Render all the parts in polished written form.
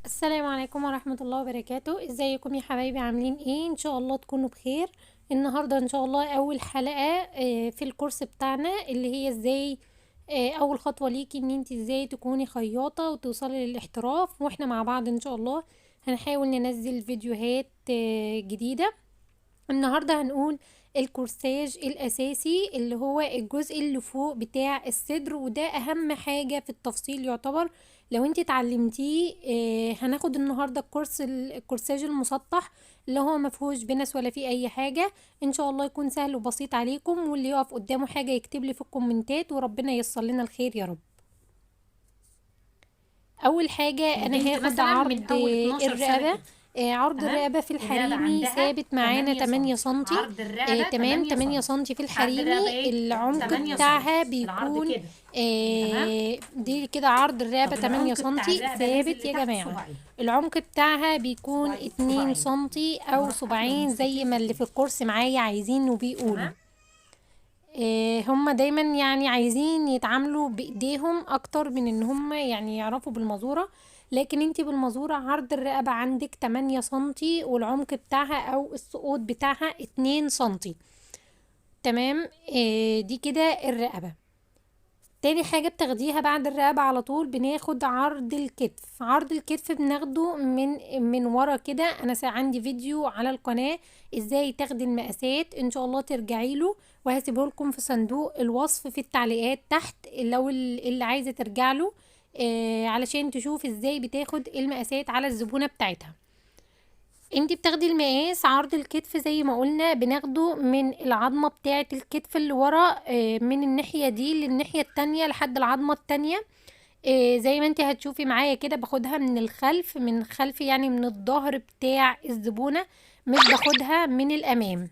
السلام عليكم ورحمة الله وبركاته. ازيكم يا حبايبي؟ عاملين ايه؟ ان شاء الله تكونوا بخير. النهاردة ان شاء الله اول حلقة في الكورس بتاعنا اللي هي ازاي اول خطوة ليكي ان انت ازاي تكوني خياطة وتوصلي للاحتراف. واحنا مع بعض ان شاء الله هنحاول ننزل فيديوهات جديدة. النهاردة هنقول الكورساج الأساسي اللي هو الجزء اللي فوق بتاع الصدر، وده أهم حاجة في التفصيل يعتبر. لو انت اتعلمتيه هناخد النهاردة الكورساج المسطح اللي هو مفهوش بنس ولا فيه أي حاجة. ان شاء الله يكون سهل وبسيط عليكم، واللي يقف قدامه حاجة يكتب لي في الكومنتات وربنا ييسر لنا الخير يا رب. أول حاجة أنا البنت هاخد مثلا من عرض اول 12 سنة الرقبة. كده. عرض تمام. الرقبة في الرقبة الحريمي عندها ثابت معانا 8 8 سنتي، سنتي. عرض الرقبة تمام، 8 8 سنتي. سنتي في عرض الرقبة الحريمي. ايه؟ العمق 8 بتاعها سنتي، العرض بيكون كده. تمام. دي كده عرض الرقبة طب 8 العمق بتاع سنتي الرقبة نازل ثابت يا لتحت جماعة. صباعين. العمق بتاعها بيكون صباعين 2 صباعين. سنتي أو وبروح قافلة صباعين زي المستطيل ما في اللي في اتنين. الكورس معايا عايزين وبيقولوا. تمام. هما دايما يعني عايزين يتعاملوا بايديهم اكتر من ان هما يعني يعرفوا بالمزورة. لكن انتي بالمزورة عرض الرقبة عندك 8 سنتي، والعمق بتاعها او السقوط بتاعها 2 سنتي. تمام. دي كده الرقبة. تاني حاجة بتاخديها بعد الرقبة على طول بناخد عرض الكتف. عرض الكتف بناخده من ورا كده. انا عندي فيديو على القناة ازاي تاخدي المقاسات، ان شاء الله ترجعي له وهسيبه لكم في صندوق الوصف في التعليقات تحت لو اللي عايزة ترجع له علشان تشوف ازاي بتاخد المقاسات على الزبونة بتاعتها. انتي بتاخدي المقاس عرض الكتف زي ما قلنا بناخده من العظمة بتاعة الكتف اللي ورا، من الناحية دي للناحية التانية لحد العظمة التانية. زي ما انتي هتشوفي معايا كده باخدها من الخلف، من الخلف يعني من الظهر بتاع الزبونة، مش باخدها من الامام.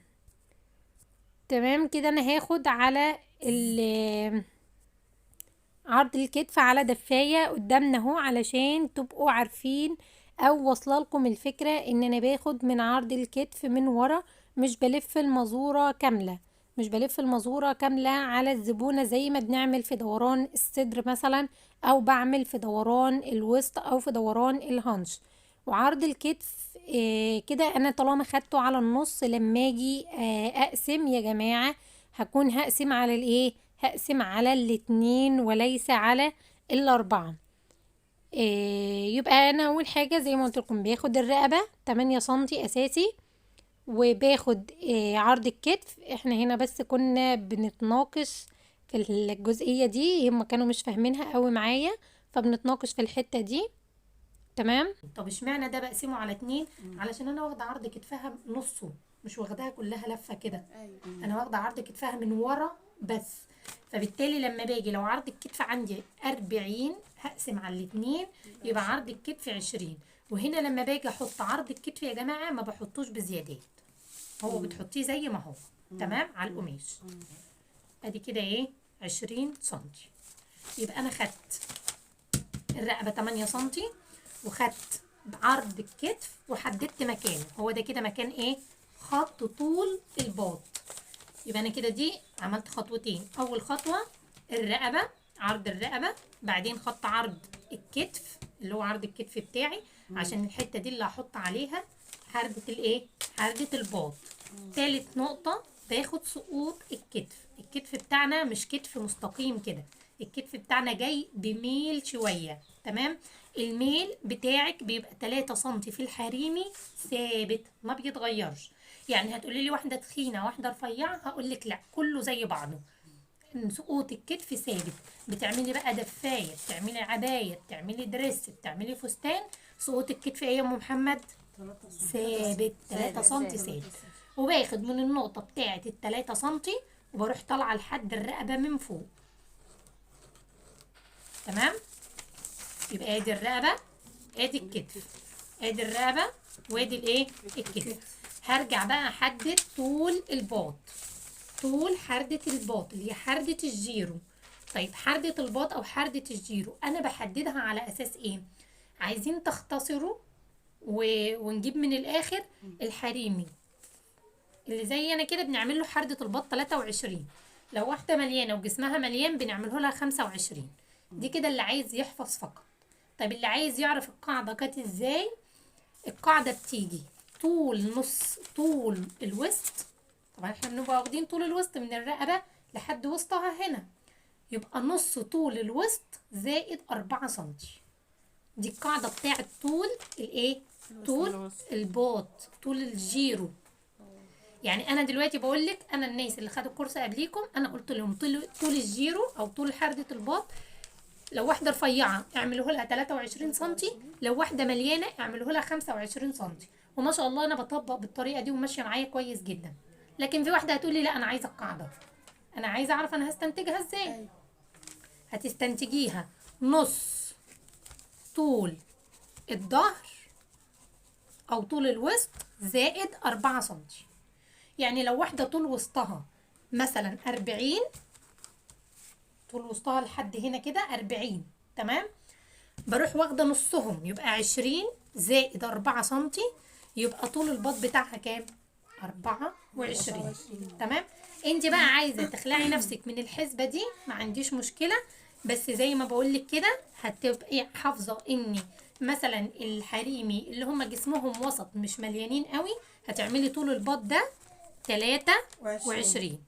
تمام كده. انا هاخد على عرض الكتف على دفاية قدامنا اهو علشان تبقوا عارفين او واصله لكم الفكرة ان انا باخد من عرض الكتف من ورا، مش بلف المزورة كاملة. مش بلف المزورة كاملة على الزبونة زي ما بنعمل في دوران الصدر مثلا، او بعمل في دوران الوسط او في دوران الهانش. وعرض الكتف كده انا طالما خدته على النص لما اجي اقسم يا جماعة هكون هقسم على الايه، هقسم على الاتنين وليس على الاربعة. يبقى انا اول حاجة زي ما قلت لكم باخد الرقبة 8 سنتي اساسي، وباخد عرض الكتف. احنا هنا بس كنا بنتناقش في الجزئية دي، هم كانوا مش فاهمينها قوي معايا فبنتناقش في الحتة دي. تمام. طب اشمعنى ده بقسمه على 2؟ علشان انا واخده عرض كتفها نصه، مش واخداها كلها لفه كده. انا واخده عرض كتفها من ورا بس. فبالتالي لما باجي لو عرض الكتف عندي 40 هقسم على الاتنين يبقى عرض الكتف 20. وهنا لما باجي احط عرض الكتف يا جماعه ما بحطوش بزيادات، هو بتحطيه زي ما هو. تمام على القماش. ادي كده ايه 20 سنتي. يبقى انا خدت الرقبه 8 سنتي، وخدت عرض الكتف وحددت مكانه. هو ده كده مكان ايه؟ خط طول الباط. يبقى انا كده دي عملت خطوتين. اول خطوه الرقبه، عرض الرقبه، بعدين خط عرض الكتف اللي هو عرض الكتف بتاعي عشان الحته دي اللي هحط عليها حردة الايه، حردة الباط. تالت نقطه باخد سقوط الكتف. الكتف بتاعنا مش كتف مستقيم كده، الكتف بتاعنا جاي بميل شويه. تمام. الميل بتاعك بيبقى 3 سنتي في الحريمي ثابت ما بيتغيرش. يعني هتقولي لي واحده تخينه واحده رفيعه، هقول لك لا كله زي بعضه. سقوط الكتف ثابت. بتعملي بقى دفايه، بتعملي عبايه، بتعملي دريس، بتعملي فستان، سقوط الكتف ايه يا ام محمد؟ ثابت 3 سنتي ثابت. وباخد من النقطه بتاعه ال3 سنتي وبروح طالعه لحد الرقبه من فوق. تمام. يبقى ادي الرقبه، ادي الكتف، ادي الرقبه، وادي الايه الكتف. هرجع بقى احدد طول الباط، طول حردة الباط اللي هي حردة الجيرو. طيب حردة الباط او حردة الجيرو انا بحددها على اساس ايه؟ عايزين تختصروا ونجيب من الاخر الحريمي اللي زي انا كده بنعمل له حردة الباط 23. لو واحدة مليانة وجسمها مليان بنعمله لها 25. دي كده اللي عايز يحفظ فقط. طيب اللي عايز يعرف القاعدة كانت ازاي، القاعدة بتيجي طول الوسط. طبعا احنا بنبقى واخدين طول الوسط من الرقبة لحد وسطها هنا، يبقى نص طول الوسط زائد 4 سنتي. دي القاعدة بتاعت طول الايه؟ طول الباط، طول الجيرو. يعني انا دلوقتي بقول لك، انا الناس اللي خدوا الكورس قبليكم انا قلت لهم طول الجيرو او طول حردة الباط، لو واحدة رفيعة اعملوه لها 23 سنتي، لو واحدة مليانة اعملوه لها 25 سنتي. وما شاء الله انا بطبق بالطريقة دي وماشية معايا كويس جدا. لكن في واحدة هتقولي لا انا عايزة القاعدة، انا عايزة اعرف انا هستنتجها ازاي. هتستنتجيها نص طول الظهر او طول الوسط زائد 4 سنتي. يعني لو واحدة طول وسطها مثلا 40، طول وسطها لحد هنا كده 40، تمام، بروح واخدة نصهم يبقى 20 زائد 4 سنتي، يبقى طول الباط بتاعها كام؟ 24. تمام. انت بقى عايزة تخلعي نفسك من الحسبة دي، ما عنديش مشكلة، بس زي ما بقولك كده هتبقي حافظة ان مثلا الحريمي اللي هم جسمهم وسط مش مليانين قوي، هتعملي طول الباط ده 23،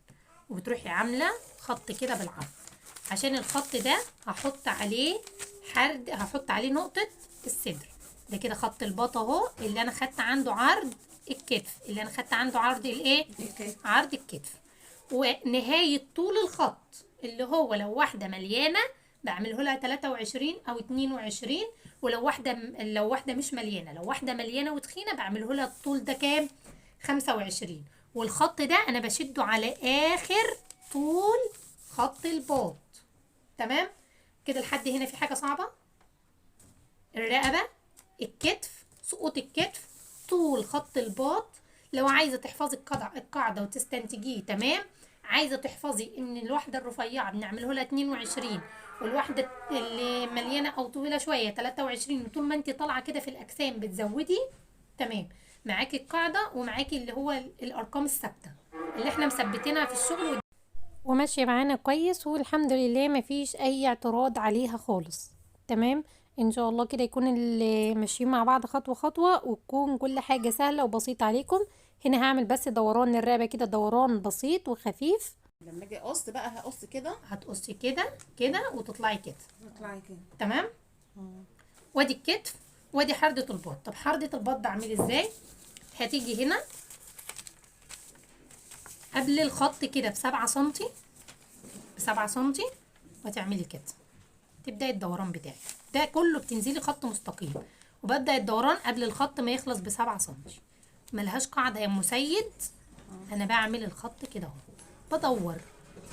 وبتروحي عاملة خط كده بالعرض. عشان الخط ده هحط عليه هحط عليه نقطة الصدر. ده كده خط الباط اهو، اللي انا خدت عنده عرض الكتف، اللي انا خدت عنده عرض الايه؟ عرض الكتف. ونهاية طول الخط اللي هو لو واحدة مليانة بعمله لها 23 او 22، ولو واحدة مش مليانة، لو واحدة مليانة وتخينة بعمله لها الطول ده كام؟ 25. والخط ده انا بشده على اخر طول خط الباط. تمام كده لحد هنا في حاجة صعبة؟ الرقبة، الكتف، سقوط الكتف، طول خط الباط. لو عايزة تحفظي القاعدة وتستنتجيه تمام. عايزة تحفظي ان الواحدة الرفيعة بنعمله لها 22، والواحدة اللي مليانة او طويلة شوية 23، طول ما انت طالعة كده في الاجسام بتزودي. تمام، معاكي القاعدة ومعاكي اللي هو الارقام الثابتة اللي احنا مثبتينها في الشغل وماشية معانا كويس، والحمد لله مفيش اي اعتراض عليها خالص. تمام، ان شاء الله كده يكون اللي ماشيين مع بعض خطوة خطوة، وتكون كل حاجة سهلة وبسيطة عليكم. هنا هعمل بس دوران الرقبة كده، دوران بسيط وخفيف. لما اجي اقص بقى هقص كده. هتقصي كده كده وتطلعي كده. اطلعي كده. تمام. وادي الكتف وادي حردة الباط. طب حردة الباط بعمل ازاي؟ هتيجي هنا قبل الخط كده ب7 سنتي، ب7 سنتي، وتعملي كده. تبداي الدوران بتاعك ده كله بتنزلي خط مستقيم، وببدا الدوران قبل الخط ما يخلص ب7 سنتي. ملهاش قاعده يا مسيد. انا بعمل الخط كده اهو، بدور،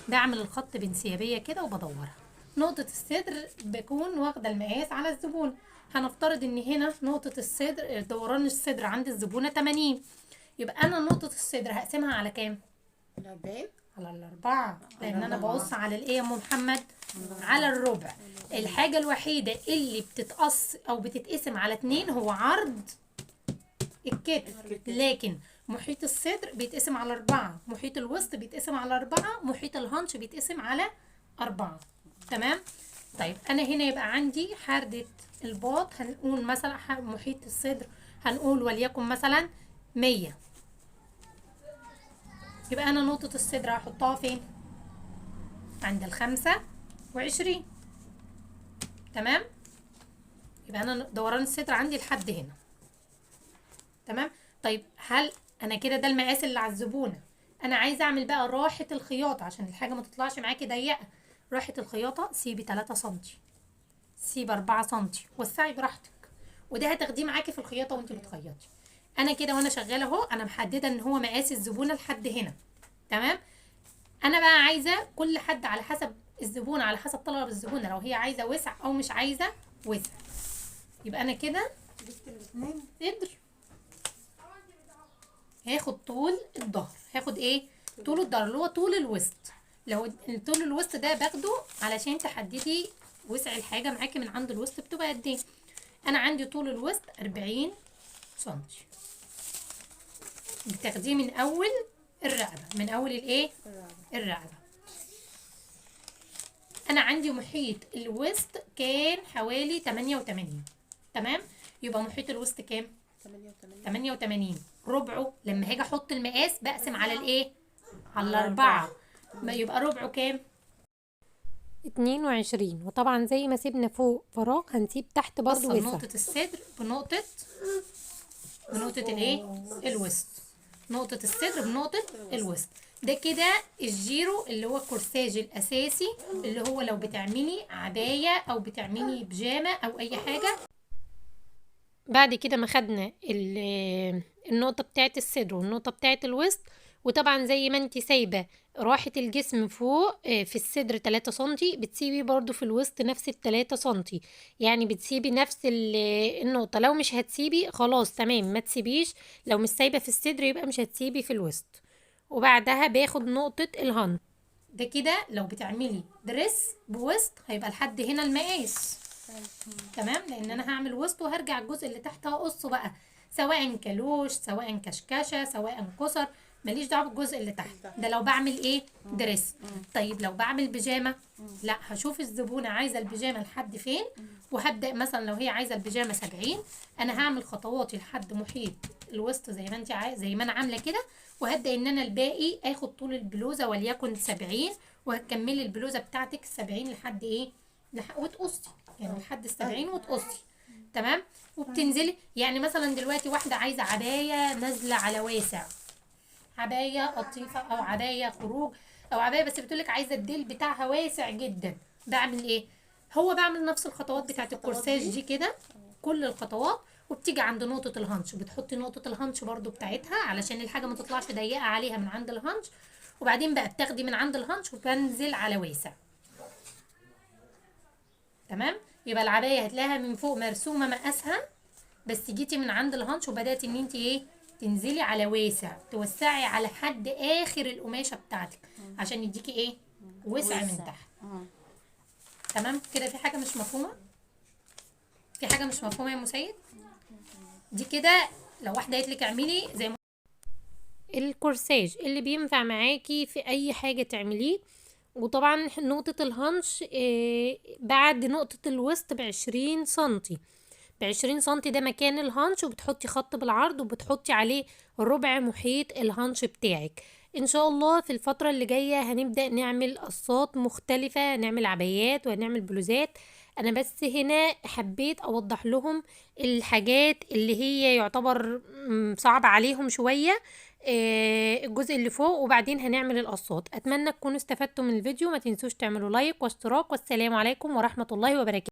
بعمل الخط بانسيابيه كده وبدورها. نقطه الصدر بكون واخده المقاس على الزبون. هنفترض ان هنا نقطه الصدر، دوران الصدر عند الزبونه 80، يبقى انا نقطه الصدر هقسمها على كام؟ 40 على الأربعة، لأن أنا بقص على الإيه يا أم محمد؟ على الربع. الحاجة الوحيدة اللي بتتقص أو بتتقسم على 2 هو عرض الكتف، لكن محيط الصدر بيتقسم على 4، محيط الوسط بيتقسم على 4، محيط الهانش بيتقسم على 4. تمام. طيب أنا هنا يبقى عندي حردة الباط، هنقول مثلا محيط الصدر هنقول وليكن مثلا 100، يبقى انا نقطة الصدر هحطها فين؟ عند 25. تمام، يبقى انا دوران الصدر عندي لحد هنا. تمام. طيب هل انا كده ده المقاس اللي على الزبونة، انا عايزة اعمل بقى راحة الخياطة عشان الحاجة ما تطلعش معاكي ضيقة. راحة الخياطة سيبي 3 سنتي، سيبي 4 سنتي، وسعي براحتك، وده هتاخديه معاكي في الخياطة وانت بتخيطي. انا كده وانا شغالة اهو، انا محددة ان هو مقاس الزبونة لحد هنا. تمام. انا بقى عايزه كل حد على حسب الزبونه، على حسب طلب الزبونه، لو هي عايزه وسع او مش عايزه وسع. يبقى انا كده صدر هاخد طول الظهر، هاخد ايه؟ طول الظهر اللي هو طول الوسط. لو طول الوسط ده باخده علشان تحددي وسع الحاجه معاكي من عند الوسط بتبقى قد ايه. انا عندي طول الوسط 40 سنتي، بتاخديه من اول الرقبه، من اول الايه؟ الرقبه. انا عندي محيط الوسط كان حوالي 88. تمام، يبقى محيط الوسط كام؟ 88. ربعه لما هاجي احط المقاس بقسم على الايه؟ على الاربعة. ما يبقى ربعه كام؟ 22. وطبعا زي ما سيبنا فوق فراغ هنسيب تحت برضو وصل وسع. نقطة الصدر بنقطة الايه؟ الوسط. نقطة الصدر بنقطة الوسط. ده كده الجيرو اللي هو الكورساج الأساسي، اللي هو لو بتعملي عباية أو بتعملي بيجامة أو أي حاجة. بعد كده ما خدنا النقطة بتاعت الصدر والنقطة بتاعت الوسط، وطبعا زي ما انت سايبة راحة الجسم فوق في الصدر 3 سنتي، بتسيبي برضو في الوسط نفس ال3 سنتي، يعني بتسيبي نفس النقطة. لو مش هتسيبي خلاص تمام ما تسيبيش، لو مش سايبة في الصدر يبقى مش هتسيبي في الوسط. وبعدها باخد نقطة الهند. ده كده لو بتعملي دريس بوسط هيبقى لحد هنا المقاس. تمام، لان انا هعمل وسط وهرجع الجزء اللي تحت هقصه بقى، سواء كلوش سواء كشكشه سواء كسر، ماليش دعوه بالجزء اللي تحت ده لو بعمل ايه؟ دريس. طيب لو بعمل بيجامه، لا هشوف الزبونه عايزه البيجامه لحد فين، وهبدا مثلا لو هي عايزه البيجامه 70 انا هعمل خطواتي لحد محيط الوسط زي ما انت زي ما انا عامله كده، وهبدا ان انا الباقي اخد طول البلوزه وليكن 70، وهتكملي البلوزه بتاعتك 70 لحد ايه؟ وتقصي يعني لحد ال70 وتقصي. تمام، وبتنزلي يعني مثلا دلوقتي واحده عايزه عبايه نازله على واسع، عبايه قطيفه او عبايه خروج او عبايه بس بتقولك عايزه الديل بتاعها واسع جدا، بعمل ايه؟ هو بعمل نفس الخطوات بتاعت الكورساج دي كده، كل الخطوات، وبتيجي عند نقطه الهانش وبتحطي نقطه الهانش برضو بتاعتها علشان الحاجه ما تطلعش ضيقه عليها من عند الهانش، وبعدين بقى بتاخدي من عند الهانش وبنزل على واسع. تمام، يبقى العبايه هتلاقيها من فوق مرسومه مقاسها، بس جيتي من عند الهانش وبداتي ان انت ايه؟ تنزلي على واسع، توسعي على حد اخر القماشه بتاعتك عشان يديكي ايه؟ وسع من تحت. تمام كده، في حاجه مش مفهومه؟ في حاجه مش مفهومه يا مسيد؟ دي كده لو واحده قالت لك اعملي زي ما الكورساج اللي بينفع معاكي في اي حاجة تعمليه. وطبعا نقطة الهانش بعد نقطة الوسط ب20 سنتي، ب20 سنتي ده مكان الهانش، وبتحطي خط بالعرض وبتحطي عليه ربع محيط الهانش بتاعك. ان شاء الله في الفترة اللي جاية هنبدأ نعمل قصات مختلفة، نعمل عبايات وهنعمل بلوزات. انا بس هنا حبيت اوضح لهم الحاجات اللي هي يعتبر صعب عليهم شوية، الجزء اللي فوق، وبعدين هنعمل القصات. اتمنى تكونوا استفدتوا من الفيديو، ما تنسوش تعملوا لايك واشتراك، والسلام عليكم ورحمة الله وبركاته.